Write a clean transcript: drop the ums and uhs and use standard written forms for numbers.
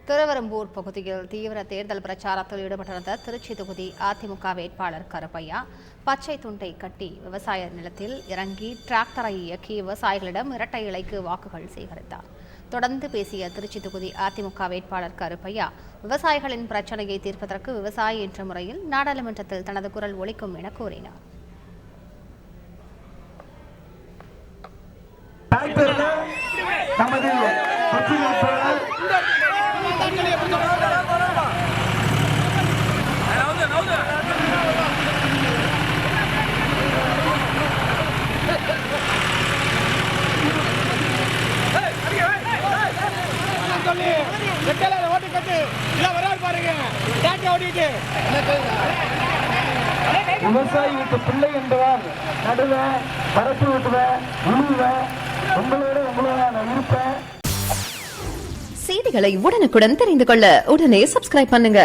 திருவெரும்பூர் பகுதியில் தீவிர தேர்தல் பிரச்சாரத்தில் ஈடுபட்டிருந்த திருச்சி தொகுதி அதிமுக வேட்பாளர் கருப்பையா பச்சை துண்டை கட்டி விவசாய நிலத்தில் இறங்கி டிராக்டரை இயக்கி விவசாயிகளிடம் இரட்டை இலைக்கு வாக்குகள் சேகரித்தார். தொடர்ந்து பேசிய திருச்சி தொகுதி அதிமுக வேட்பாளர் கருப்பையா விவசாயிகளின் பிரச்சனையை தீர்ப்பதற்கு விவசாயி என்ற முறையில் நாடாளுமன்றத்தில் தனது குரல் ஒலிக்கும் என கூறினார். விவசாயி வீட்டு பிள்ளை என்பதால் நடுவேன், பரப்பு விட்டுவேன், உழுவேன், உங்களோட நான் இருப்பேன். செய்திகளை உடனுக்குடன் தெரிந்து கொள்ள உடனே சப்ஸ்கிரைப் பண்ணுங்க.